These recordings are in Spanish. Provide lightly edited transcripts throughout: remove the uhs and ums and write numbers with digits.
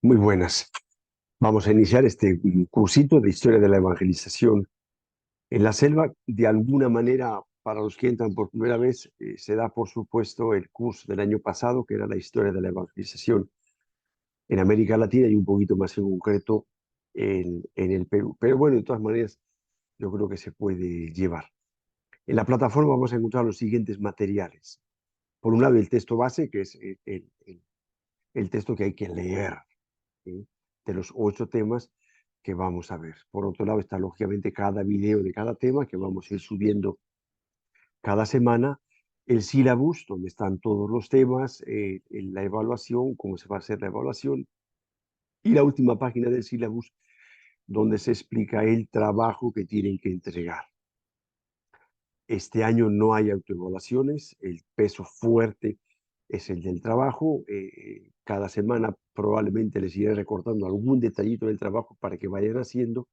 Muy buenas. Vamos a iniciar este cursito de historia de la evangelización en la selva. De alguna manera, para los que entran por primera vez, se da por supuesto el curso del año pasado, que era la historia de la evangelización en América Latina y un poquito más en concreto en el Perú. Pero bueno, de todas maneras, yo creo que se puede llevar. En la plataforma vamos a encontrar los siguientes materiales. Por un lado, el texto base, que es el texto que hay que leer, ¿sí? De los 8 temas que vamos a ver. Por otro lado está lógicamente cada video de cada tema que vamos a ir subiendo cada semana, el sílabus, donde están todos los temas, la evaluación, cómo se va a hacer la evaluación, y la última página del sílabus, donde se explica el trabajo que tienen que entregar. Este año no hay autoevaluaciones, el peso fuerte es el del trabajo. Cada semana probablemente les iré recortando algún detallito del trabajo para que vayan haciendo.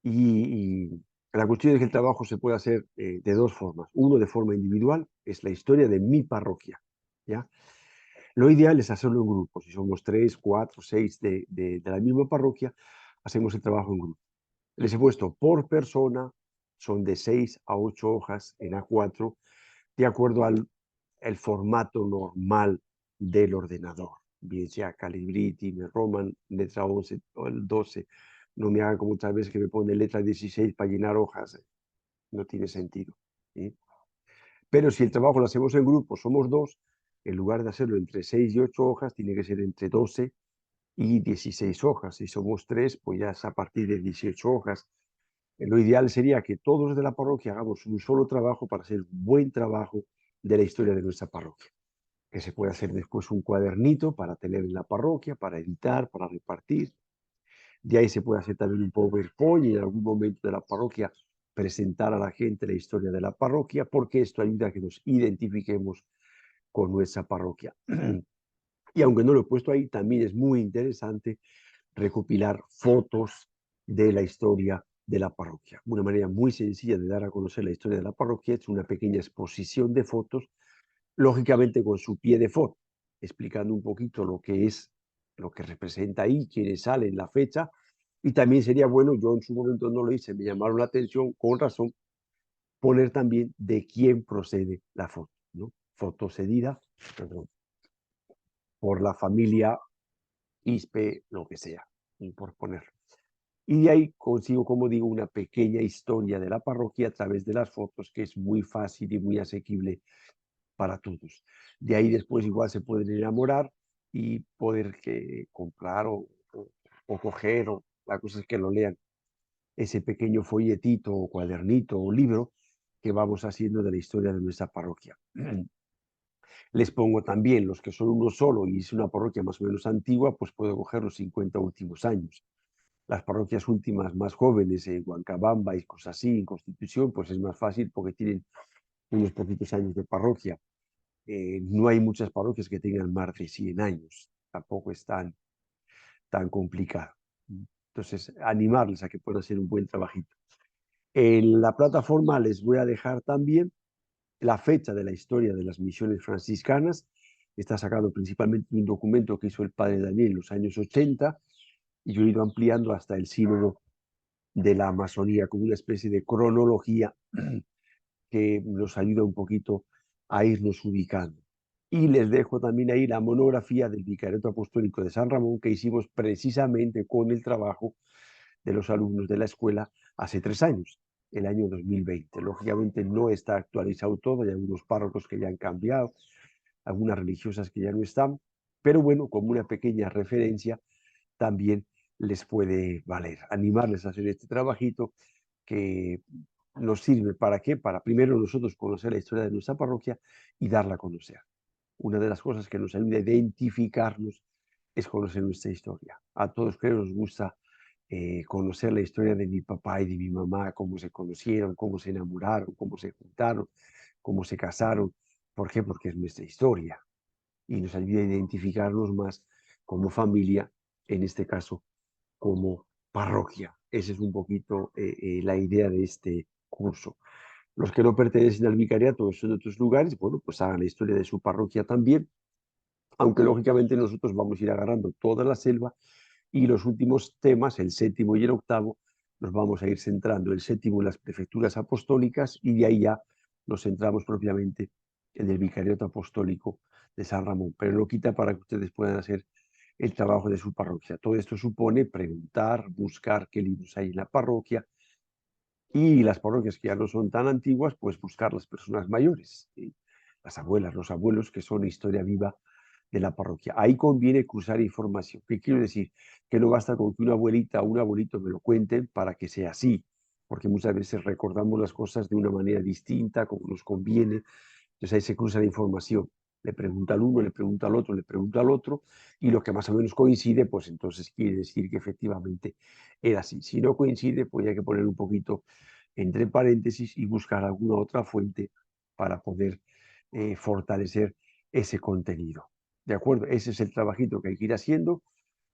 Y la cuestión es que el trabajo se puede hacer de dos formas. Uno, de forma individual, es la historia de mi parroquia, ¿ya? Lo ideal es hacerlo en grupo. Si somos 3, 4, 6 de la misma parroquia, hacemos el trabajo en grupo. Les he puesto por persona, son de 6 a 8 hojas en A4, de acuerdo al el formato normal del ordenador, bien sea Calibriti, me Roman, letra 11 o el 12. No me hagan como muchas veces que me pone letra 16 para llenar hojas, no tiene sentido, ¿sí? Pero si el trabajo lo hacemos en grupo, somos dos, en lugar de hacerlo entre 6 y 8 hojas, tiene que ser entre 12 y 16 hojas. Si somos tres, pues ya es a partir de 18 hojas. Lo ideal sería que todos de la parroquia hagamos un solo trabajo para hacer un buen trabajo de la historia de nuestra parroquia, que se puede hacer después un cuadernito para tener en la parroquia, para editar, para repartir. De ahí se puede hacer también un PowerPoint y en algún momento de la parroquia presentar a la gente la historia de la parroquia, porque esto ayuda a que nos identifiquemos con nuestra parroquia. Y aunque no lo he puesto ahí, también es muy interesante recopilar fotos de la historia de la parroquia. Una manera muy sencilla de dar a conocer la historia de la parroquia es una pequeña exposición de fotos, lógicamente con su pie de foto, explicando un poquito lo que es, lo que representa ahí, quiénes salen, la fecha. Y también sería bueno, yo en su momento no lo hice, me llamaron la atención, con razón, poner también de quién procede la foto, ¿no? Foto cedida, perdón, por la familia ISPE, lo que sea, por poner. Y de ahí consigo, como digo, una pequeña historia de la parroquia a través de las fotos, que es muy fácil y muy asequible para todos. De ahí después igual se pueden enamorar y poder comprar o coger, o la cosa es que lo lean, ese pequeño folletito o cuadernito o libro que vamos haciendo de la historia de nuestra parroquia. Les pongo también los que son uno solo y es una parroquia más o menos antigua, pues puedo coger los 50 últimos años. Las parroquias últimas más jóvenes, en Huancabamba y cosas así, en Constitución, pues es más fácil porque tienen unos poquitos años de parroquia. No hay muchas parroquias que tengan más de 100 años, tampoco es tan complicado. Entonces, animarles a que puedan hacer un buen trabajito. En la plataforma les voy a dejar también la fecha de la historia de las misiones franciscanas. Está sacado principalmente de un documento que hizo el padre Daniel en los años 80 y yo he ido ampliando hasta el sínodo de la Amazonía como una especie de cronología que nos ayuda un poquito a irnos ubicando. Y les dejo también ahí la monografía del Vicariato Apostólico de San Ramón que hicimos precisamente con el trabajo de los alumnos de la escuela hace 3 años, el año 2020. Lógicamente no está actualizado todo, hay algunos párrocos que ya han cambiado, algunas religiosas que ya no están, pero bueno, como una pequeña referencia también les puede valer. Animarles a hacer este trabajito que nos sirve para qué, para primero nosotros conocer la historia de nuestra parroquia y darla a conocer. Una de las cosas que nos ayuda a identificarnos es conocer nuestra historia. A todos creo nos gusta conocer la historia de mi papá y de mi mamá, cómo se conocieron, cómo se enamoraron, cómo se juntaron, cómo se casaron. ¿Por qué? Porque es nuestra historia y nos ayuda a identificarnos más como familia, en este caso como parroquia. Esa es un poquito la idea de este curso. Los que no pertenecen al vicariato o son de otros lugares, bueno, pues hagan la historia de su parroquia también. aunque lógicamente nosotros vamos a ir agarrando toda la selva y los últimos temas, el séptimo y el octavo, nos vamos a ir centrando. El séptimo en las prefecturas apostólicas y de ahí ya nos centramos propiamente en el vicariato apostólico de San Ramón, pero no quita para que ustedes puedan hacer el trabajo de su parroquia. Todo esto supone preguntar, buscar qué libros hay en la parroquia y las parroquias que ya no son tan antiguas, pues buscar las personas mayores, ¿sí? Las abuelas, los abuelos, que son historia viva de la parroquia. Ahí conviene cruzar información. ¿Qué quiero decir? Que no basta con que una abuelita o un abuelito me lo cuenten para que sea así, porque muchas veces recordamos las cosas de una manera distinta, como nos conviene. Entonces ahí se cruza la información. Le pregunta al uno, le pregunta al otro, le pregunta al otro, y lo que más o menos coincide, pues entonces quiere decir que efectivamente era así. Si no coincide, pues hay que poner un poquito entre paréntesis y buscar alguna otra fuente para poder fortalecer ese contenido. ¿De acuerdo? Ese es el trabajito que hay que ir haciendo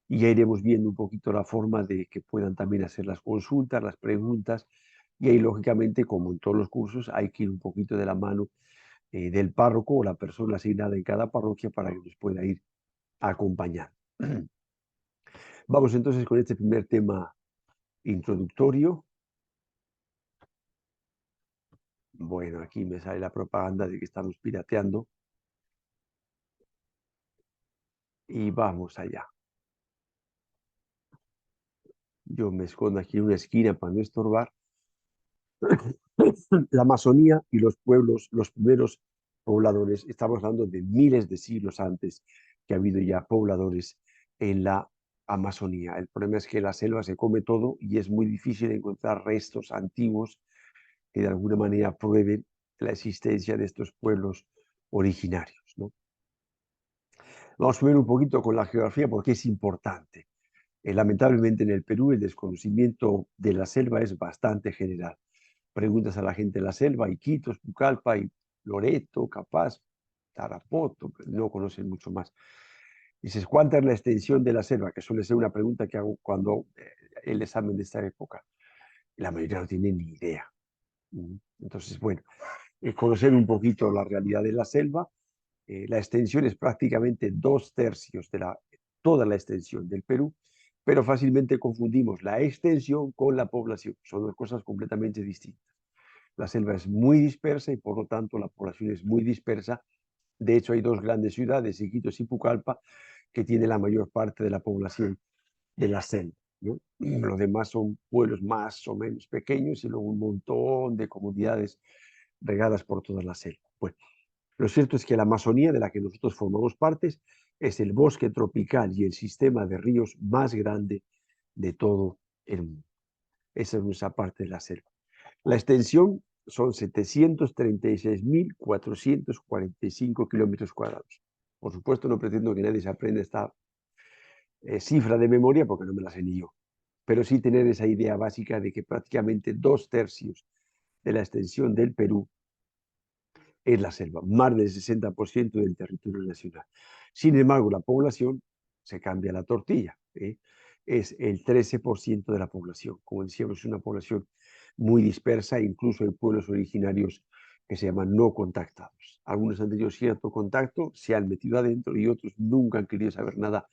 y ya iremos viendo un poquito la forma de que puedan también hacer las consultas, las preguntas, y ahí lógicamente, como en todos los cursos, hay que ir un poquito de la mano del párroco o la persona asignada en cada parroquia para que nos pueda ir acompañando. Vamos entonces con este primer tema introductorio. Bueno, aquí me sale la propaganda de que estamos pirateando y vamos allá. Yo me escondo aquí en una esquina para no estorbar. La Amazonía y los pueblos, los primeros pobladores, estamos hablando de miles de siglos antes que ha habido ya pobladores en la Amazonía. El problema es que la selva se come todo y es muy difícil encontrar restos antiguos que de alguna manera prueben la existencia de estos pueblos originarios, ¿no? Vamos a ver un poquito con la geografía porque es importante. Lamentablemente en el Perú el desconocimiento de la selva es bastante general. Preguntas a la gente de la selva, Iquitos, Pucallpa, y Loreto, Capaz, Tarapoto, no conocen mucho más. Dices, ¿cuánta es la extensión de la selva? Que suele ser una pregunta que hago cuando el examen de esta época. La mayoría no tiene ni idea. Entonces, bueno, conocer un poquito la realidad de la selva. La extensión es prácticamente 2/3 de toda la extensión del Perú, pero fácilmente confundimos la extensión con la población. Son dos cosas completamente distintas. La selva es muy dispersa y por lo tanto la población es muy dispersa. De hecho, hay dos grandes ciudades, Iquitos y Pucallpa, que tienen la mayor parte de la población de la selva, ¿no? Los demás son pueblos más o menos pequeños y luego un montón de comunidades regadas por toda la selva. Bueno, lo cierto es que la Amazonía, de la que nosotros formamos parte, es el bosque tropical y el sistema de ríos más grande de todo el mundo. Esa es nuestra parte de la selva. La extensión son 736.445 kilómetros cuadrados. Por supuesto, no pretendo que nadie se aprenda esta cifra de memoria porque no me la sé ni yo, pero sí tener esa idea básica de que prácticamente 2/3 de la extensión del Perú es la selva, más del 60% del territorio nacional. Sin embargo, la población se cambia la tortilla, ¿eh? Es el 13% de la población. Como decíamos, es una población muy dispersa, incluso en pueblos originarios que se llaman no contactados. Algunos han tenido cierto contacto, se han metido adentro y otros nunca han querido saber nada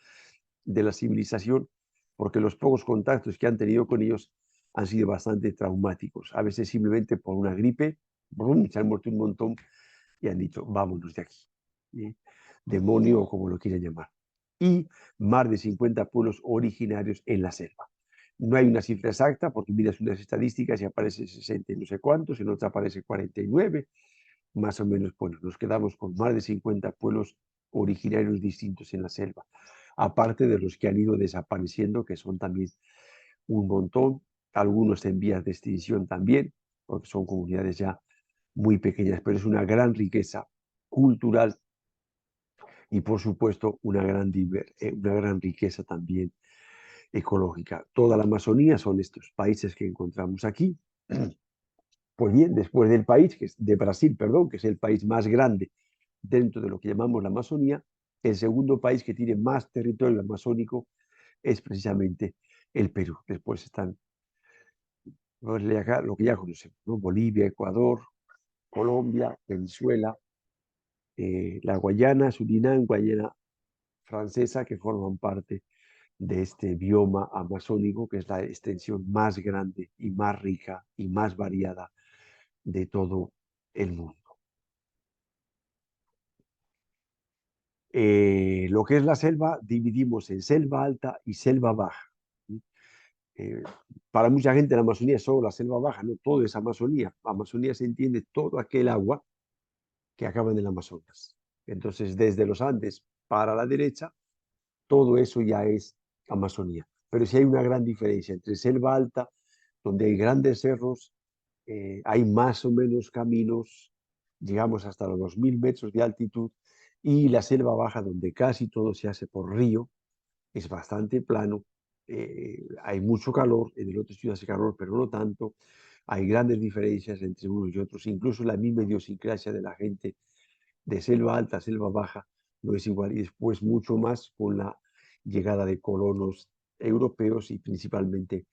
de la civilización porque los pocos contactos que han tenido con ellos han sido bastante traumáticos. A veces simplemente por una gripe, brum, se han muerto un montón y han dicho, vámonos de aquí. ¿Sí? Demonio o como lo quieran llamar. Y más de 50 pueblos originarios en la selva. No hay una cifra exacta porque miras unas estadísticas y aparece 60 y no sé cuántos, en otra aparece 49, más o menos, bueno, nos quedamos con más de 50 pueblos originarios distintos en la selva, aparte de los que han ido desapareciendo, que son también un montón, algunos en vías de extinción también, porque son comunidades ya muy pequeñas, pero es una gran riqueza cultural y por supuesto una gran riqueza también ecológica. Toda la Amazonía son estos países que encontramos aquí. Pues bien, después del país, de Brasil, perdón, que es el país más grande dentro de lo que llamamos la Amazonía, el segundo país que tiene más territorio amazónico es precisamente el Perú. Después están lo que ya conocemos, ¿no? Bolivia, Ecuador, Colombia, Venezuela, la Guayana, Surinam, Guayana francesa que forman parte de este bioma amazónico, que es la extensión más grande y más rica y más variada de todo el mundo. Lo que es la selva, dividimos en selva alta y selva baja. Eh, para mucha gente la Amazonía es solo la selva baja, no todo es Amazonía. Amazonía se entiende todo aquel agua que acaba en el Amazonas. Entonces, desde los Andes para la derecha, todo eso ya es Amazonía. Pero sí hay una gran diferencia entre selva alta, donde hay grandes cerros, hay más o menos caminos, llegamos hasta los 2000 metros de altitud, y la selva baja, donde casi todo se hace por río, es bastante plano, hay mucho calor, en el otro sitio hace calor, pero no tanto, hay grandes diferencias entre unos y otros, incluso la misma idiosincrasia de la gente de selva alta, selva baja, no es igual, y después mucho más con la llegada de colonos europeos y principalmente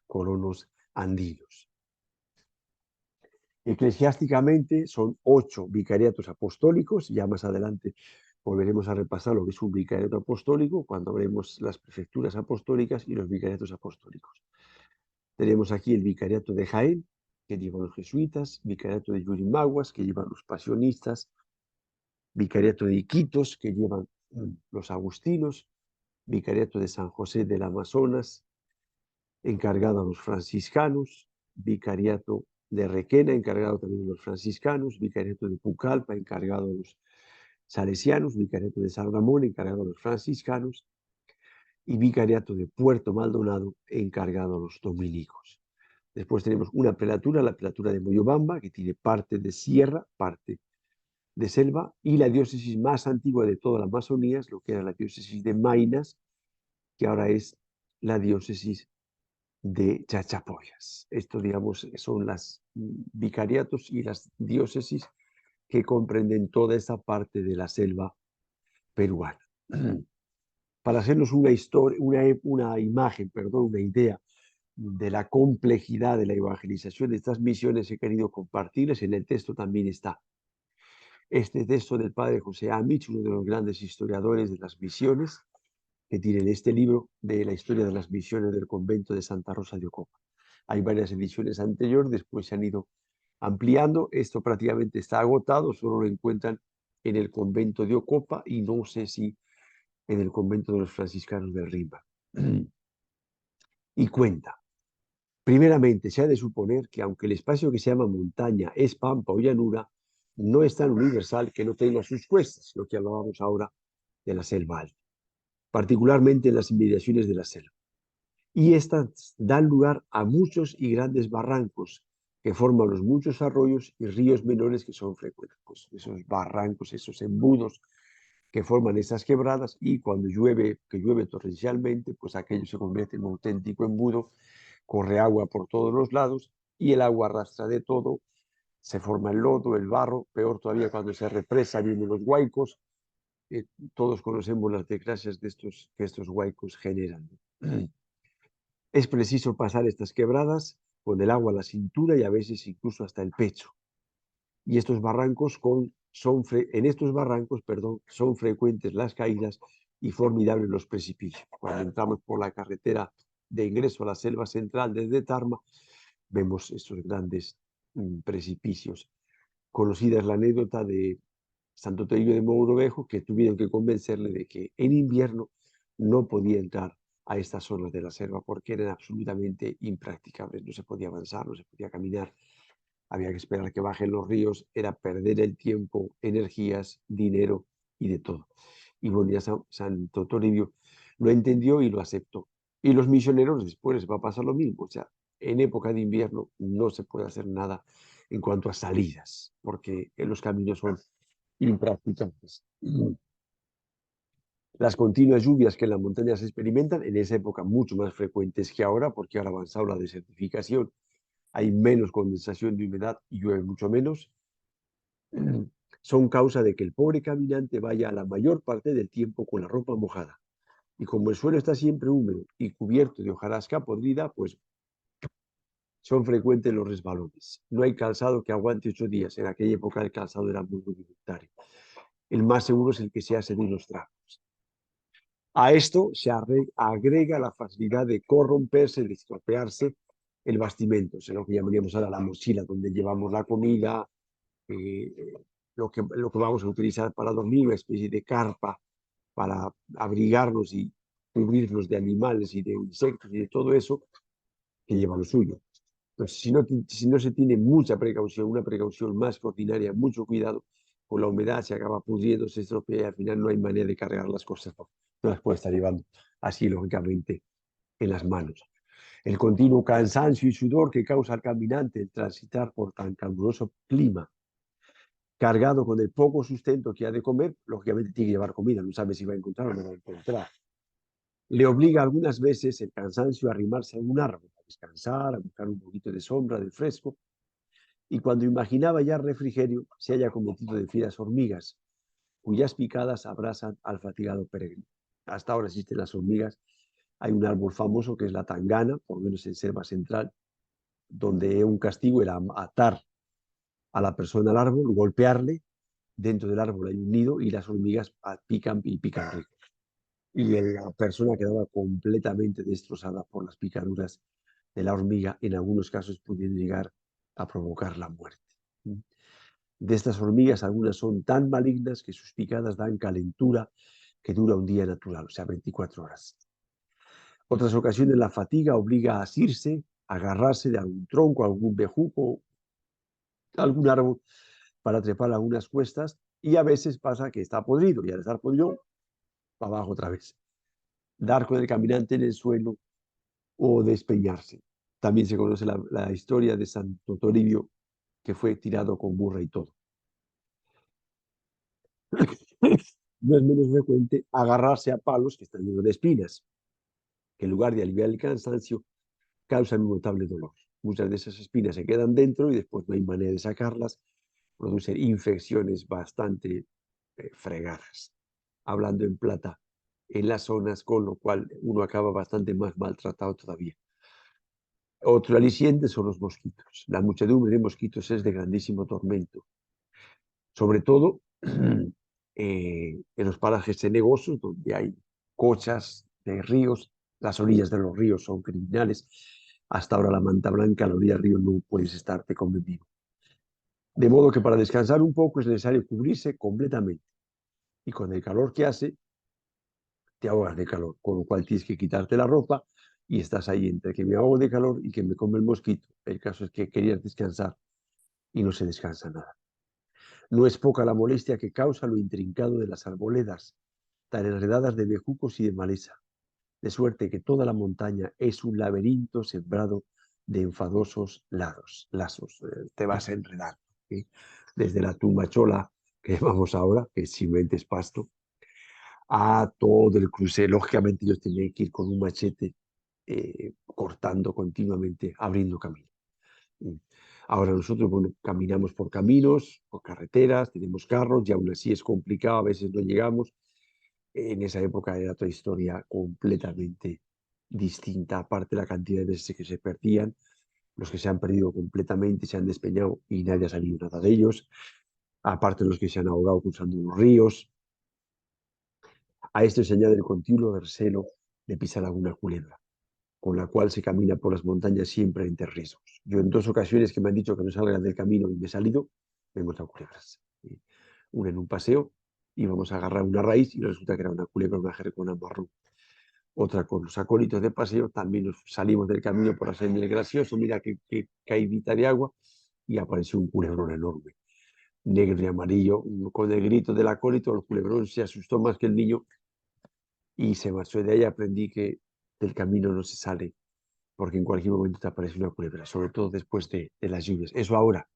colonos andinos. Eclesiásticamente son 8 vicariatos apostólicos, ya más adelante volveremos a repasar lo que es un vicariato apostólico cuando veremos las prefecturas apostólicas y los vicariatos apostólicos. Tenemos aquí el vicariato de Jaén, que llevan los jesuitas, vicariato de Yurimaguas, que llevan los pasionistas, vicariato de Iquitos, que llevan los agustinos, vicariato de San José del Amazonas, encargado a los franciscanos, vicariato de Requena, encargado también de los franciscanos, vicariato de Pucallpa, encargado de los salesianos, vicariato de San Ramón, encargado de los franciscanos, y vicariato de Puerto Maldonado, encargado a los dominicos. Después tenemos una prelatura, la prelatura de Moyobamba, que tiene parte de sierra, parte de selva, y la diócesis más antigua de toda la Amazonía, lo que era la diócesis de Maynas, que ahora es la diócesis de Chachapoyas. Esto, digamos, son las vicariatos y las diócesis que comprenden toda esa parte de la selva peruana. Para hacernos una historia, una imagen, perdón, una idea de la complejidad de la evangelización de estas misiones, he querido compartirles. En el texto también está este texto del padre José Amich, uno de los grandes historiadores de las misiones, que tiene este libro de la historia de las misiones del convento de Santa Rosa de Ocopa. Hay varias ediciones anteriores, después se han ido ampliando. Esto prácticamente está agotado, solo lo encuentran en el convento de Ocopa y no sé si en el convento de los franciscanos del Rimba. Y cuenta, primeramente, se ha de suponer que aunque el espacio que se llama montaña es pampa o llanura, no es tan universal que no tenga sus cuestas, lo que hablábamos ahora de la selva alta, particularmente en las inmediaciones de la selva. Y estas dan lugar a muchos y grandes barrancos que forman los muchos arroyos y ríos menores que son frecuentes. Pues esos barrancos, esos embudos que forman esas quebradas, y cuando llueve, que llueve torrencialmente, pues aquello se convierte en un auténtico embudo, corre agua por todos los lados y el agua arrastra de todo, se forma el lodo, el barro, peor todavía cuando se represa, vienen los huaicos, todos conocemos las desgracias de que estos huaicos generan. Es preciso pasar estas quebradas con el agua a la cintura y a veces incluso hasta el pecho. Y estos barrancos en estos barrancos, perdón, son frecuentes las caídas y formidables los precipicios. Cuando entramos por la carretera de ingreso a la selva central desde Tarma, vemos estos grandes precipicios. Conocida es la anécdota de Santo Toribio de Mogrovejo, que tuvieron que convencerle de que en invierno no podía entrar a estas zonas de la selva porque eran absolutamente impracticables. No se podía avanzar, no se podía caminar, había que esperar que bajen los ríos, era perder el tiempo, energías, dinero y de todo. Y bueno, ya Santo Toribio lo entendió y lo aceptó. Y los misioneros después les va a pasar lo mismo. O sea, en época de invierno no se puede hacer nada en cuanto a salidas, porque los caminos son impracticables. Las continuas lluvias que en las montañas se experimentan, en esa época mucho más frecuentes que ahora, porque ahora ha avanzado la desertificación, hay menos condensación de humedad y llueve mucho menos, son causa de que el pobre caminante vaya la mayor parte del tiempo con la ropa mojada. Y como el suelo está siempre húmedo y cubierto de hojarasca podrida, pues son frecuentes los resbalones. No hay calzado que aguante 8 días. En aquella época el calzado era muy rudimentario. El más seguro es el que se hace de unos trapos. A esto se agrega la facilidad de corromperse, de estropearse el bastimento, o sea, lo que llamaríamos ahora la mochila, donde llevamos la comida, eh, lo que vamos a utilizar para dormir, una especie de carpa para abrigarnos y cubrirnos de animales y de insectos y de todo eso, que lleva lo suyo. Entonces, si no se tiene mucha precaución, una precaución más que ordinaria, mucho cuidado, con la humedad se acaba pudriendo, se estropea y al final no hay manera de cargar las cosas, no las puede estar llevando así, lógicamente, en las manos. El continuo cansancio y sudor que causa al caminante el transitar por tan caluroso clima, cargado con el poco sustento que ha de comer, lógicamente tiene que llevar comida, no sabe si va a encontrar o no va a encontrar. Le obliga algunas veces el cansancio a arrimarse a un árbol, a descansar, a buscar un poquito de sombra, de fresco, y cuando imaginaba ya refrigerio, se haya cometido de fieras hormigas, cuyas picadas abrasan al fatigado peregrino. Hasta ahora existen las hormigas. Hay un árbol famoso que es la tangana, por lo menos en Selva Central, donde un castigo era atar a la persona al árbol, golpearle, dentro del árbol hay un nido y las hormigas pican y pican rico. Y la persona quedaba completamente destrozada por las picaduras de la hormiga, en algunos casos pudiendo llegar a provocar la muerte. De estas hormigas, algunas son tan malignas que sus picadas dan calentura que dura un día natural, o sea, 24 horas. Otras ocasiones la fatiga obliga a asirse, a agarrarse de algún tronco, algún bejuco, algún árbol para trepar algunas cuestas, y a veces pasa que está podrido y al estar podrido, para abajo otra vez. Dar con el caminante en el suelo o despeñarse. También se conoce la historia de Santo Toribio, que fue tirado con burra y todo. No es menos frecuente agarrarse a palos que están llenos de espinas, que en lugar de aliviar el cansancio, causan un notable dolor. Muchas de esas espinas se quedan dentro y después no hay manera de sacarlas, producen infecciones bastante fregadas, hablando en plata, en las zonas, con lo cual uno acaba bastante más maltratado todavía. Otro aliciente son los mosquitos. La muchedumbre de mosquitos es de grandísimo tormento, sobre todo en los parajes cenegosos, donde hay cochas de ríos. Las orillas de los ríos son criminales. Hasta ahora la manta blanca, a la orilla del río no puedes estarte con vivo. De modo que para descansar un poco es necesario cubrirse completamente. Y con el calor que hace, te ahogas de calor, con lo cual tienes que quitarte la ropa y estás ahí entre que me ahogo de calor y que me come el mosquito. El caso es que querías descansar y no se descansa nada. No es poca la molestia que causa lo intrincado de las arboledas, tan enredadas de bejucos y de maleza, de suerte que toda la montaña es un laberinto sembrado de enfadosos lazos. Te vas a enredar, ¿sí? Desde la tumbachola que vamos ahora, que simplemente es pasto, a todo el cruce. Lógicamente ellos tenían que ir con un machete cortando continuamente, abriendo camino. Ahora nosotros, bueno, caminamos por caminos, por carreteras, tenemos carros y aún así es complicado, a veces no llegamos. En esa época era otra historia completamente distinta, aparte de la cantidad de veces que se perdían, los que se han perdido completamente, se han despeñado y nadie ha sabido nada de ellos, aparte de los que se han ahogado cruzando los ríos. A esto se añade el continuo recelo de pisar alguna culebra, con la cual se camina por las montañas siempre entre riesgos. Yo en dos ocasiones que me han dicho que no salga del camino y me he salido, me he encontrado culebras. Una en un paseo, íbamos a agarrar una raíz y resulta que era una culebra, una jericona marrón. Otra con los acólitos de paseo, también nos salimos del camino por hacer el gracioso, mira que caidita de agua, y apareció un culebrón enorme, negro y amarillo. Con el grito del acólito, el culebrón se asustó más que el niño y se marchó. De ahí aprendí que del camino no se sale porque en cualquier momento te aparece una culebra, sobre todo después de las lluvias. Eso ahora,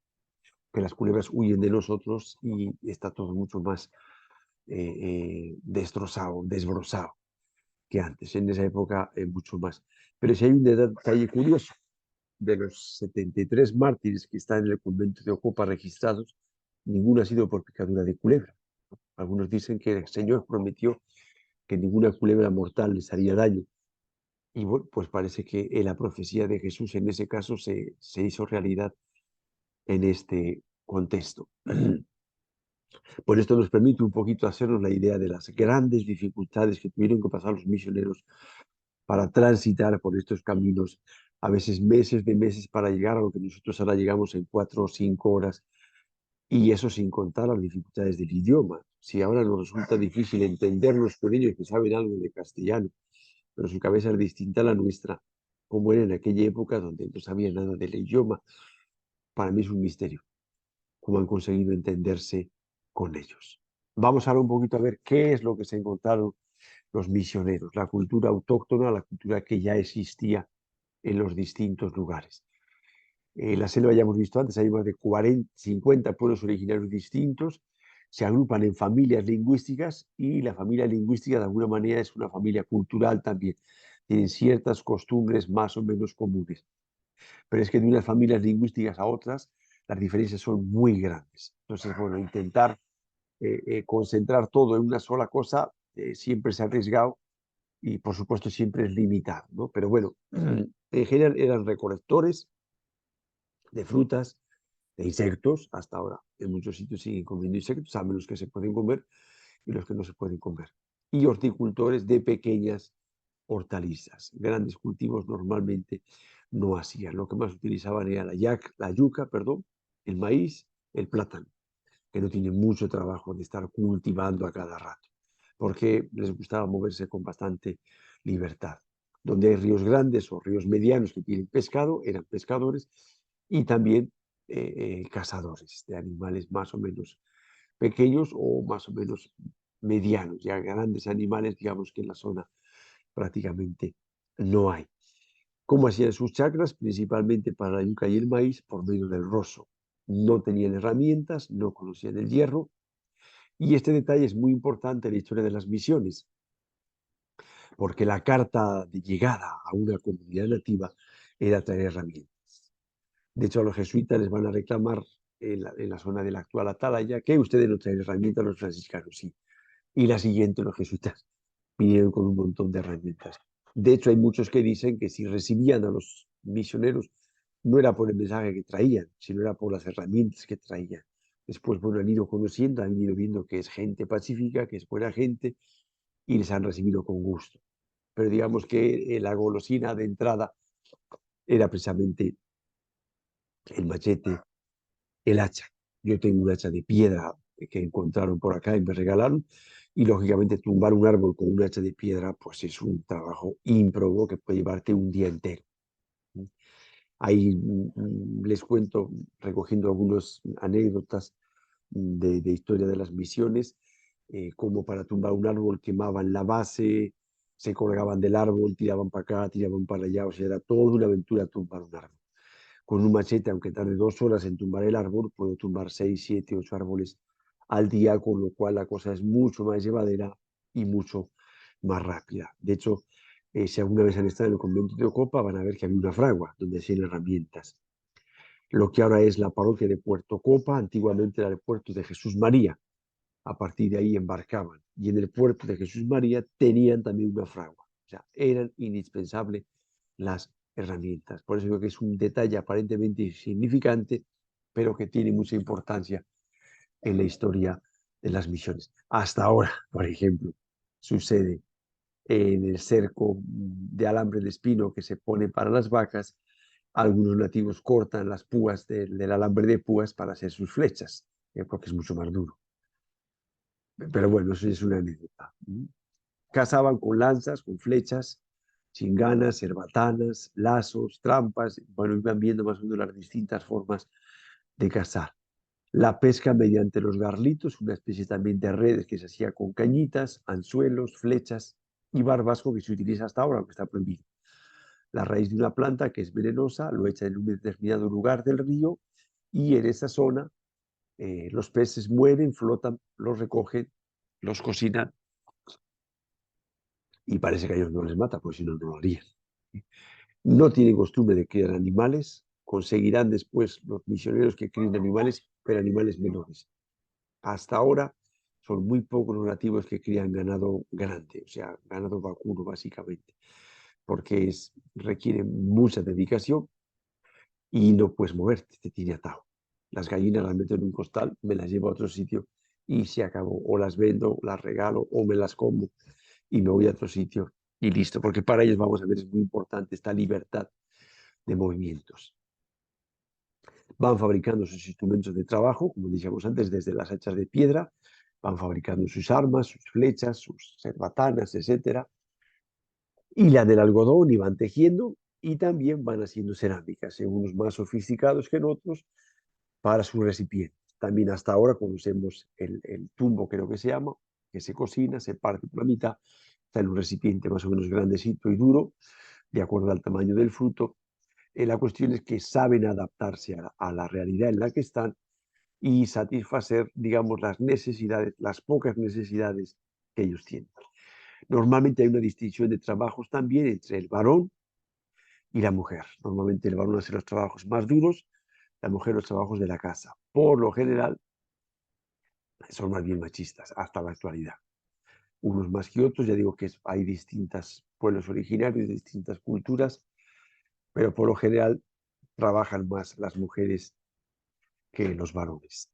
que las culebras huyen de nosotros y está todo mucho más destrozado, desbrozado que antes. En esa época, mucho más. Pero si hay un detalle curioso, de los 73 mártires que están en el convento de Ocopa registrados, ninguno ha sido por picadura de culebra. Algunos dicen que el Señor prometió que ninguna culebra mortal les haría daño. Y bueno, pues parece que la profecía de Jesús en ese caso se hizo realidad en este contexto. Pues esto nos permite un poquito hacernos la idea de las grandes dificultades que tuvieron que pasar los misioneros para transitar por estos caminos, a veces meses de meses para llegar a lo que nosotros ahora llegamos en 4 o 5 horas, y eso sin contar las dificultades del idioma. Si ahora nos resulta difícil entendernos con ellos que saben algo de castellano, pero su cabeza es distinta a la nuestra, como era en aquella época donde no sabía nada del idioma, para mí es un misterio cómo han conseguido entenderse con ellos. Vamos ahora un poquito a ver qué es lo que se encontraron los misioneros, la cultura autóctona, la cultura que ya existía en los distintos lugares. La selva ya hemos visto antes, hay más de 40, 50 pueblos originarios distintos, se agrupan en familias lingüísticas y la familia lingüística de alguna manera es una familia cultural también. Tienen ciertas costumbres más o menos comunes. Pero es que de unas familias lingüísticas a otras las diferencias son muy grandes. Entonces, bueno, intentar concentrar todo en una sola cosa siempre se ha arriesgado y por supuesto siempre es limitado, ¿no? Pero bueno, en general eran recolectores de frutas, de insectos, hasta ahora en muchos sitios siguen comiendo insectos, saben los que se pueden comer y los que no se pueden comer. Y horticultores de pequeñas hortalizas. Grandes cultivos normalmente no hacían. Lo que más utilizaban era la yuca, perdón, el maíz, el plátano, que no tienen mucho trabajo de estar cultivando a cada rato, porque les gustaba moverse con bastante libertad. Donde hay ríos grandes o ríos medianos que tienen pescado, eran pescadores y también cazadores de animales más o menos pequeños o más o menos medianos. Ya grandes animales, digamos que en la zona prácticamente no hay. ¿Cómo hacían sus chacras? Principalmente para la yuca y el maíz por medio del rozo. No tenían herramientas, no conocían el hierro, y este detalle es muy importante en la historia de las misiones, porque la carta de llegada a una comunidad nativa era traer herramientas. De hecho, a los jesuitas les van a reclamar en la zona de la actual Atalaya que ustedes no traen herramientas, los franciscanos sí. Y la siguiente, los jesuitas vinieron con un montón de herramientas. De hecho, hay muchos que dicen que si recibían a los misioneros, no era por el mensaje que traían, sino era por las herramientas que traían. Después, bueno, han ido conociendo, han ido viendo que es gente pacífica, que es buena gente, y les han recibido con gusto. Pero digamos que la golosina de entrada era precisamente el machete, el hacha. Yo tengo un hacha de piedra que encontraron por acá y me regalaron, y lógicamente tumbar un árbol con un hacha de piedra, pues es un trabajo ímprobo que puede llevarte un día entero. Ahí les cuento, recogiendo algunas anécdotas de historia de las misiones, como para tumbar un árbol quemaban la base, se colgaban del árbol, tiraban para acá, tiraban para allá, o sea, era toda una aventura tumbar un árbol. Con un machete, aunque tarde 2 horas en tumbar el árbol, puedo tumbar 6, 7, 8 árboles al día, con lo cual la cosa es mucho más llevadera y mucho más rápida. De hecho, si alguna vez han estado en el convento de Ocopa, van a ver que había una fragua donde hacían herramientas. Lo que ahora es la parroquia de Puerto Copa, antiguamente era el puerto de Jesús María. A partir de ahí embarcaban. Y en el puerto de Jesús María tenían también una fragua. O sea, eran indispensables las herramientas. Por eso creo que es un detalle aparentemente insignificante, pero que tiene mucha importancia en la historia de las misiones. Hasta ahora, por ejemplo, sucede en el cerco de alambre de espino que se pone para las vacas. Algunos nativos cortan las púas del alambre de púas para hacer sus flechas, porque es mucho más duro. Pero bueno, eso es una anécdota. Cazaban con lanzas, con flechas, chinganas, cerbatanas, lazos, trampas. Bueno, iban viendo más o menos las distintas formas de cazar. La pesca mediante los garlitos, una especie también de redes que se hacía con cañitas, anzuelos, flechas y barbasco que se utiliza hasta ahora, aunque está prohibido. La raíz de una planta que es venenosa lo echa en un determinado lugar del río y en esa zona los peces mueren, flotan, los recogen, los cocinan y parece que a ellos no les mata, pues si no, no lo harían. No tienen costumbre de criar animales, conseguirán después los misioneros que críen animales, pero animales menores. Hasta ahora son muy pocos los nativos que crían ganado grande, o sea, ganado vacuno básicamente, porque requiere mucha dedicación y no puedes moverte, te tiene atado. Las gallinas las meto en un costal, me las llevo a otro sitio y se acabó. O las vendo, las regalo o me las como y me voy a otro sitio y listo. Porque para ellos, vamos a ver, es muy importante esta libertad de movimientos. Van fabricando sus instrumentos de trabajo, como decíamos antes, desde las hachas de piedra, van fabricando sus armas, sus flechas, sus cerbatanas, etcétera, y la del algodón y van tejiendo y también van haciendo cerámicas, en unos más sofisticados que en otros, para sus recipientes. También hasta ahora conocemos el tumbo, creo que se llama, que se cocina, se parte por la mitad, está en un recipiente más o menos grandecito y duro, de acuerdo al tamaño del fruto. La cuestión es que saben adaptarse a la realidad en la que están y satisfacer, digamos, las necesidades, las pocas necesidades que ellos tienen. Normalmente hay una distinción de trabajos también entre el varón y la mujer. Normalmente el varón hace los trabajos más duros, la mujer los trabajos de la casa. Por lo general son más bien machistas hasta la actualidad. Unos más que otros, ya digo que hay distintos pueblos originarios, distintas culturas, pero por lo general trabajan más las mujeres que los varones.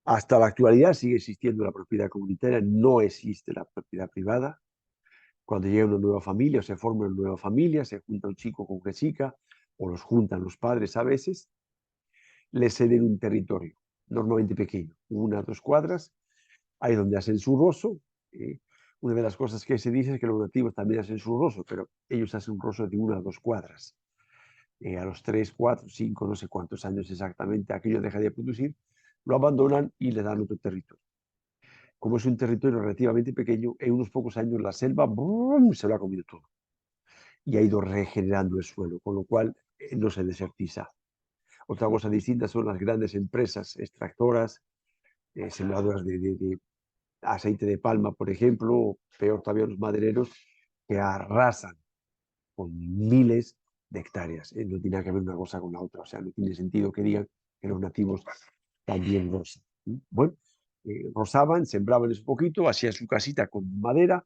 Hasta la actualidad sigue existiendo la propiedad comunitaria, no existe la propiedad privada. Cuando llega una nueva familia o se forma una nueva familia, se junta un chico con una chica o los juntan los padres a veces, les ceden un territorio, normalmente pequeño, 1 o 2 cuadras, ahí donde hacen su roso. Una de las cosas que se dice es que los nativos también hacen su roso, pero ellos hacen un roso de 1 o 2 cuadras. A los 3, 4, 5, no sé cuántos años exactamente, aquello deja de producir, lo abandonan y le dan otro territorio. Como es un territorio relativamente pequeño, en unos pocos años la selva ¡brum!, se lo ha comido todo y ha ido regenerando el suelo, con lo cual no se desertiza. Otra cosa distinta son las grandes empresas extractoras, sembradoras de aceite de palma, por ejemplo, o peor todavía los madereros, que arrasan con miles de hectáreas. No tiene que ver una cosa con la otra, o sea, no tiene sentido que digan que los nativos también rosan. Bueno, rozaban, sembraban un poquito, hacían su casita con madera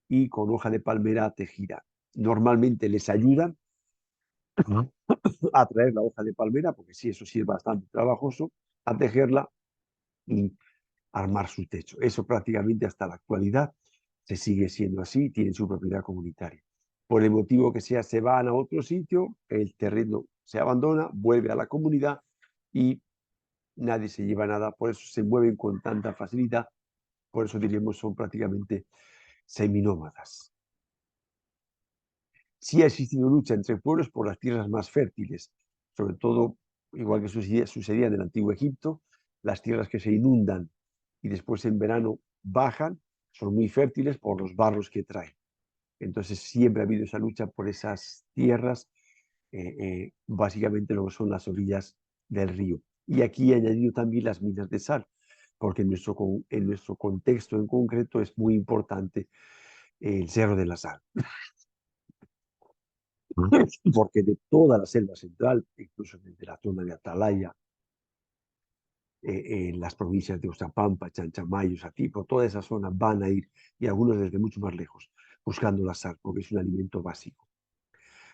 y con hoja de palmera tejida. Normalmente les ayudan a traer la hoja de palmera, porque sí, eso sí es bastante trabajoso, a tejerla y armar su techo. Eso prácticamente hasta la actualidad se sigue siendo así, tienen su propiedad comunitaria. Por el motivo que sea, se van a otro sitio, el terreno se abandona, vuelve a la comunidad y nadie se lleva nada, por eso se mueven con tanta facilidad, por eso diríamos son prácticamente seminómadas. Sí ha existido lucha entre pueblos por las tierras más fértiles, sobre todo, igual que sucedía en el antiguo Egipto, las tierras que se inundan y después en verano bajan, son muy fértiles por los barros que traen. Entonces siempre ha habido esa lucha por esas tierras, básicamente lo que son las orillas del río. Y aquí he añadido también las minas de sal, porque en nuestro contexto en concreto es muy importante el Cerro de la Sal. Porque de toda la selva central, incluso desde la zona de Atalaya, en las provincias de Oxapampa, Chanchamayo, Satipo, toda esa zona van a ir, y algunos desde mucho más lejos, buscando la sal, porque es un alimento básico.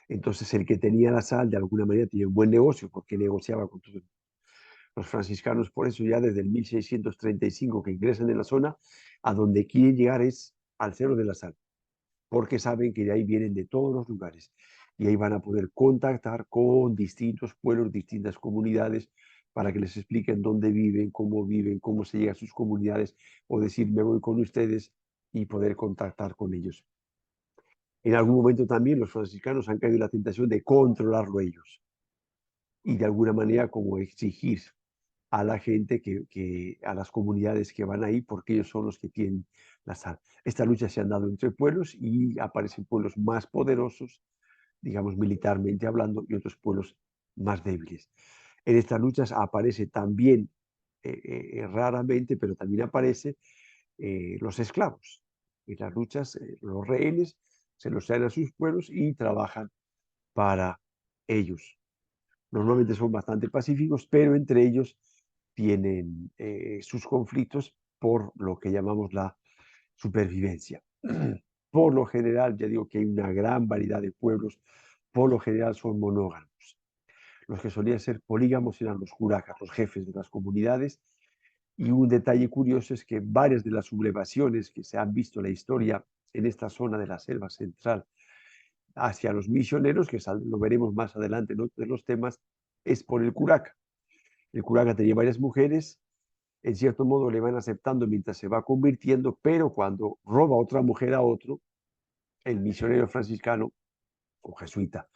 Entonces, el que tenía la sal, de alguna manera, tenía un buen negocio, porque negociaba con todos los franciscanos. Por eso, ya desde el 1635 que ingresan en la zona, a donde quieren llegar es al Cerro de la Sal, porque saben que de ahí vienen de todos los lugares y ahí van a poder contactar con distintos pueblos, distintas comunidades, para que les expliquen dónde viven, cómo se llega a sus comunidades, o decir, me voy con ustedes y poder contactar con ellos. En algún momento también los franciscanos han caído en la tentación de controlarlo ellos y de alguna manera como exigir a la gente, a las comunidades que van ahí, porque ellos son los que tienen la sal. Esta lucha se han dado entre pueblos y aparecen pueblos más poderosos, digamos militarmente hablando, y otros pueblos más débiles. En estas luchas aparece también, raramente, pero también aparece los esclavos. En las luchas, los rehenes se los traen a sus pueblos y trabajan para ellos. Normalmente son bastante pacíficos, pero entre ellos tienen sus conflictos por lo que llamamos la supervivencia. Por lo general, ya digo que hay una gran variedad de pueblos, por lo general son monógamos. Los que solían ser polígamos eran los curakas, los jefes de las comunidades. Y un detalle curioso es que varias de las sublevaciones que se han visto en la historia en esta zona de la selva central hacia los misioneros, que lo veremos más adelante en otros de los temas, es por el curaca. El curaca tenía varias mujeres, en cierto modo le van aceptando mientras se va convirtiendo, pero cuando roba otra mujer a otro, el misionero franciscano o jesuita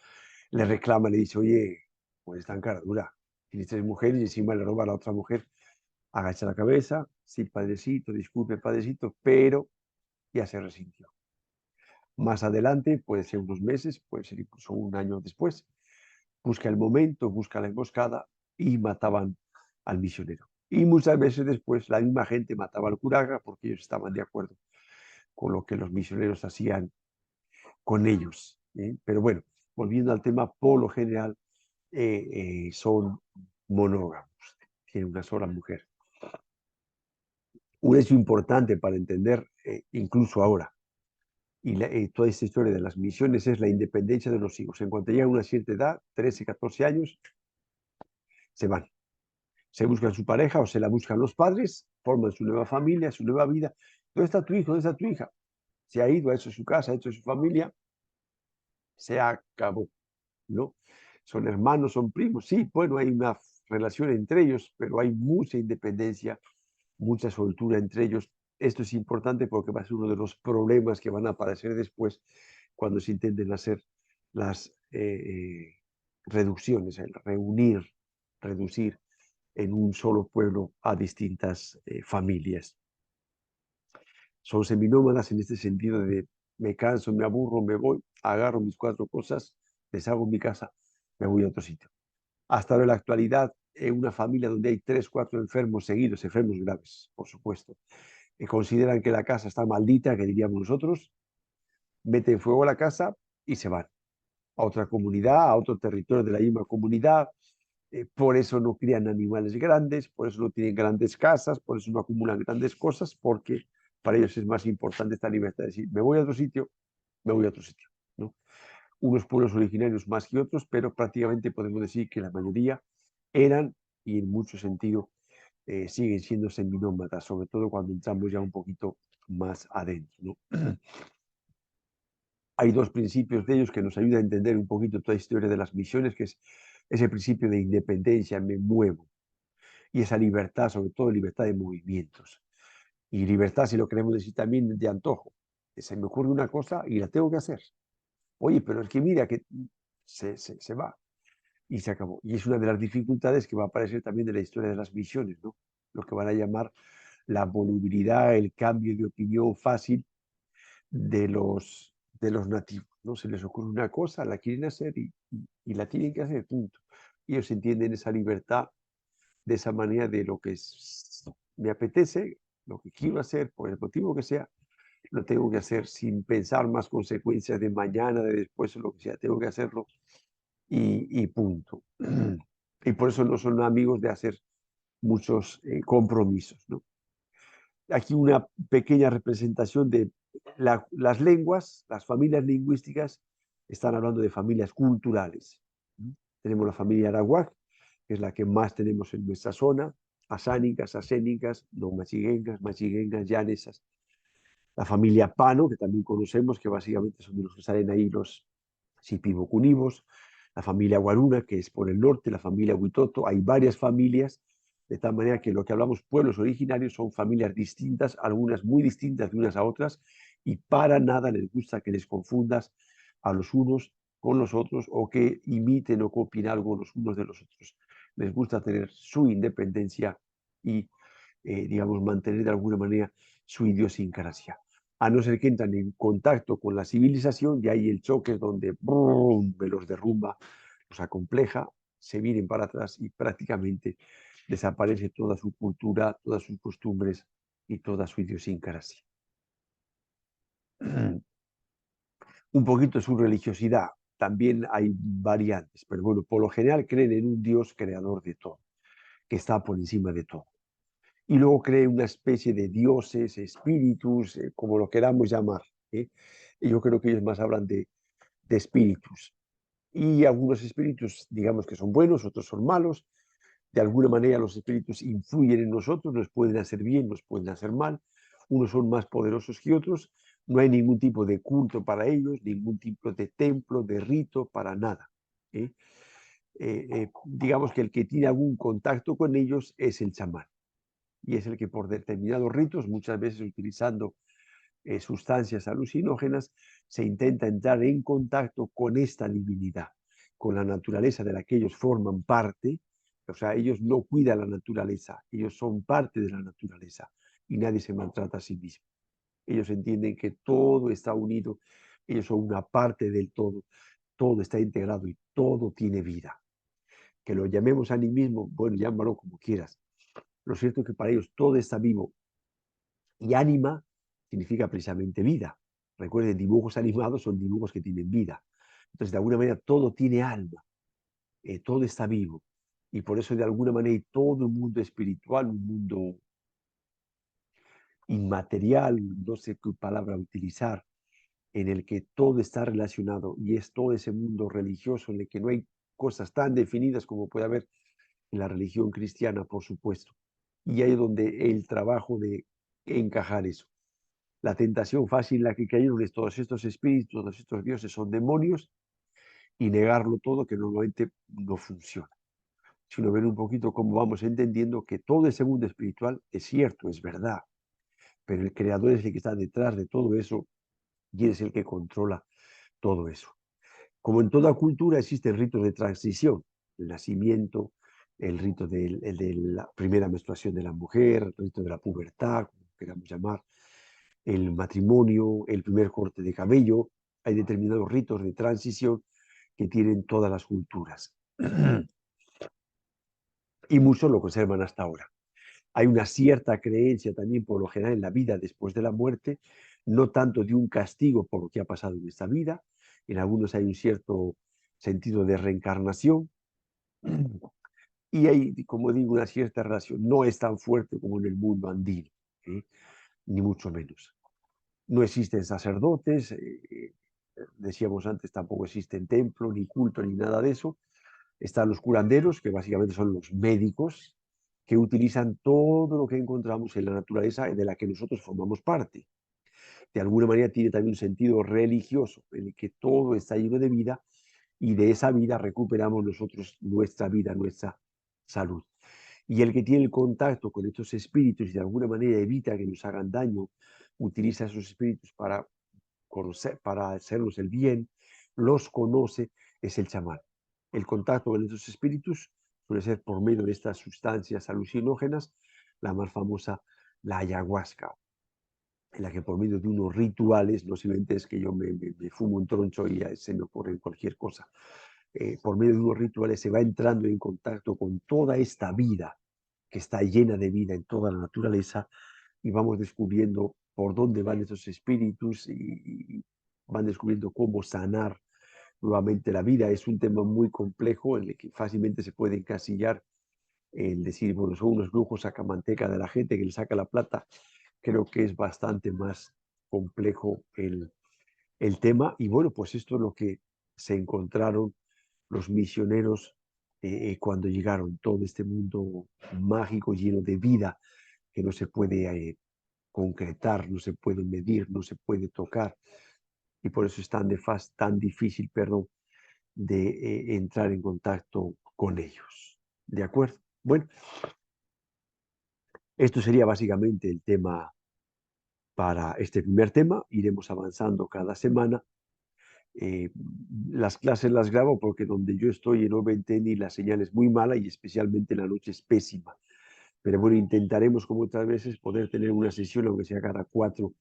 le reclama, le dice, oye, pues tan cara dura, tienes tres mujeres y encima le roba a la otra mujer, agacha la cabeza, sí, padrecito, disculpe, padrecito, pero ya se resintió. Más adelante, puede ser unos meses, puede ser incluso un año después, busca el momento, busca la emboscada y mataban al misionero. Y muchas veces después la misma gente mataba al curaca porque ellos estaban de acuerdo con lo que los misioneros hacían con ellos. Pero bueno, volviendo al tema, por lo general son monógamos, tienen una sola mujer. Un hecho importante para entender, incluso ahora, y toda esta historia de las misiones es la independencia de los hijos. En cuanto llegan a una cierta edad, 13, 14 años, se van. Se buscan su pareja o se la buscan los padres, forman su nueva familia, su nueva vida. ¿Dónde está tu hijo? ¿Dónde está tu hija? Se ha ido, ha hecho su casa, ha hecho su familia, se acabó, ¿no? Son hermanos, son primos, sí, bueno, hay una relación entre ellos, pero hay mucha independencia, mucha soltura entre ellos. Esto es importante porque va a ser uno de los problemas que van a aparecer después cuando se intenten hacer las reducciones, el reunir, reducir en un solo pueblo a distintas familias. Son seminómadas en este sentido de me canso, me aburro, me voy, agarro mis cuatro cosas, deshago mi casa, me voy a otro sitio. Hasta ahora en la actualidad, en una familia donde hay 3, 4 enfermos seguidos, enfermos graves, por supuesto, consideran que la casa está maldita, que diríamos nosotros, meten fuego a la casa y se van a otra comunidad, a otro territorio de la misma comunidad. Por eso no crían animales grandes, por eso no tienen grandes casas, por eso no acumulan grandes cosas, porque para ellos es más importante esta libertad de decir, me voy a otro sitio, me voy a otro sitio, ¿no? Unos pueblos originarios más que otros, pero prácticamente podemos decir que la mayoría eran, y en mucho sentido, siguen siendo seminómadas, sobre todo cuando entramos ya un poquito más adentro, ¿no? Hay dos principios de ellos que nos ayudan a entender un poquito toda la historia de las misiones, que es ese principio de independencia, me muevo, y esa libertad, sobre todo libertad de movimientos. Y libertad, si lo queremos decir también, de antojo. Se me ocurre una cosa y la tengo que hacer. Oye, pero es que mira que se va y se acabó. Y es una de las dificultades que va a aparecer también de la historia de las misiones, ¿no? Lo que van a llamar la volubilidad, el cambio de opinión fácil de los nativos, ¿no? Se les ocurre una cosa, la quieren hacer y la tienen que hacer, punto. Ellos entienden esa libertad de esa manera de lo que me apetece, lo que quiero hacer, por el motivo que sea, lo tengo que hacer sin pensar más consecuencias de mañana, de después o lo que sea, tengo que hacerlo y punto. Y por eso no son amigos de hacer muchos compromisos, ¿no? Aquí una pequeña representación de las lenguas, las familias lingüísticas, están hablando de familias culturales. Tenemos la familia arawak, que es la que más tenemos en nuestra zona, asánicas, asénicas, no machiguengas, machiguengas, llanesas. La familia Pano, que también conocemos, que básicamente son de los que salen ahí los Sipibocunibos, la familia Guaruna, que es por el norte, la familia Huitoto, hay varias familias, de tal manera que lo que hablamos pueblos originarios son familias distintas, algunas muy distintas de unas a otras, y para nada les gusta que les confundas a los unos con los otros o que imiten o copien algo los unos de los otros. Les gusta tener su independencia y, digamos, mantener de alguna manera su idiosincrasia. A no ser que entran en contacto con la civilización y ahí el choque es donde ¡brum!, los derrumba, los acompleja, se vienen para atrás y prácticamente desaparece toda su cultura, todas sus costumbres y toda su idiosincrasia. Un poquito su religiosidad, también hay variantes, pero bueno, por lo general creen en un Dios creador de todo, que está por encima de todo. Y luego creen una especie de dioses, espíritus, como lo queramos llamar. ¿eh? Y yo creo que ellos más hablan de espíritus. Y algunos espíritus, digamos que son buenos, otros son malos. De alguna manera los espíritus influyen en nosotros, nos pueden hacer bien, nos pueden hacer mal. Unos son más poderosos que otros. No hay ningún tipo de culto para ellos, ningún tipo de templo, de rito, para nada. ¿Eh? Digamos que el que tiene algún contacto con ellos es el chamán. Y es el que por determinados ritos, muchas veces utilizando sustancias alucinógenas, se intenta entrar en contacto con esta divinidad, con la naturaleza de la que ellos forman parte. O sea, ellos no cuidan la naturaleza, ellos son parte de la naturaleza y nadie se maltrata a sí mismo. Ellos entienden que todo está unido, ellos son una parte del todo está integrado y todo tiene vida. Que lo llamemos animismo, bueno, llámalo como quieras. Lo cierto es que para ellos todo está vivo y ánima significa precisamente vida. Recuerden, dibujos animados son dibujos que tienen vida. Entonces, de alguna manera, todo tiene alma, todo está vivo. Y por eso, de alguna manera, todo un mundo espiritual, un mundo inmaterial, no sé qué palabra utilizar, en el que todo está relacionado y es todo ese mundo religioso en el que no hay cosas tan definidas como puede haber en la religión cristiana, por supuesto. Y ahí es donde el trabajo de encajar eso. La tentación fácil en la que cayeron es todos estos espíritus, todos estos dioses son demonios y negarlo todo que normalmente no funciona. Sino ver un poquito cómo vamos entendiendo que todo ese mundo espiritual es cierto, es verdad, pero el creador es el que está detrás de todo eso y es el que controla todo eso. Como en toda cultura existen ritos de transición, el nacimiento, el rito de la primera menstruación de la mujer, el rito de la pubertad, como queramos llamar, el matrimonio, el primer corte de cabello. Hay determinados ritos de transición que tienen todas las culturas y muchos lo conservan hasta ahora. Hay una cierta creencia también por lo general en la vida después de la muerte, no tanto de un castigo por lo que ha pasado en esta vida, en algunos hay un cierto sentido de reencarnación y hay, como digo, una cierta relación. No es tan fuerte como en el mundo andino, ¿eh? Ni mucho menos. No existen sacerdotes, decíamos antes, tampoco existen templos, ni culto, ni nada de eso. Están los curanderos, que básicamente son los médicos, que utilizan todo lo que encontramos en la naturaleza de la que nosotros formamos parte. De alguna manera tiene también un sentido religioso, en el que todo está lleno de vida y de esa vida recuperamos nosotros nuestra vida, nuestra salud. Y el que tiene el contacto con estos espíritus y de alguna manera evita que nos hagan daño, utiliza esos espíritus para conocer, para hacernos el bien, los conoce, es el chamán. El contacto con estos espíritus suele ser por medio de estas sustancias alucinógenas, la más famosa, la ayahuasca, en la que por medio de unos rituales, no simplemente es que yo me fumo un troncho y se me ocurre cualquier cosa, por medio de unos rituales se va entrando en contacto con toda esta vida que está llena de vida en toda la naturaleza y vamos descubriendo por dónde van esos espíritus y van descubriendo cómo sanar nuevamente la vida. Es un tema muy complejo en el que fácilmente se puede encasillar el decir, bueno, son unos brujos sacamanteca de la gente que le saca la plata. Creo que es bastante más complejo el tema y bueno, pues esto es lo que se encontraron los misioneros cuando llegaron, todo este mundo mágico lleno de vida que no se puede concretar, no se puede medir, no se puede tocar y por eso es tan difícil, perdón, de entrar en contacto con ellos. ¿De acuerdo? Bueno, esto sería básicamente el tema para este primer tema. Iremos avanzando cada semana. Eh, las clases las grabo porque donde yo estoy en OVNTN la señal es muy mala y especialmente en la noche es pésima. Pero bueno, intentaremos como otras veces poder tener una sesión, aunque sea cada 4,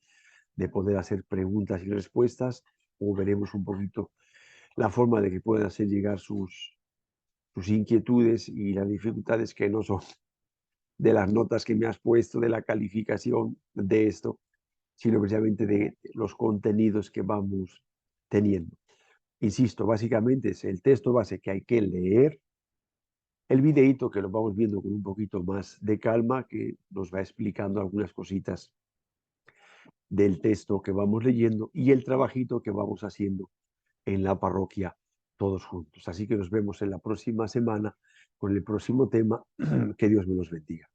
de poder hacer preguntas y respuestas o veremos un poquito la forma de que puedan hacer llegar sus inquietudes y las dificultades que no son de las notas que me has puesto, de la calificación de esto, sino precisamente de los contenidos que vamos teniendo. Insisto, básicamente es el texto base que hay que leer, el videíto que lo vamos viendo con un poquito más de calma, que nos va explicando algunas cositas del texto que vamos leyendo y el trabajito que vamos haciendo en la parroquia todos juntos. Así que nos vemos en la próxima semana con el próximo tema. Que Dios me los bendiga.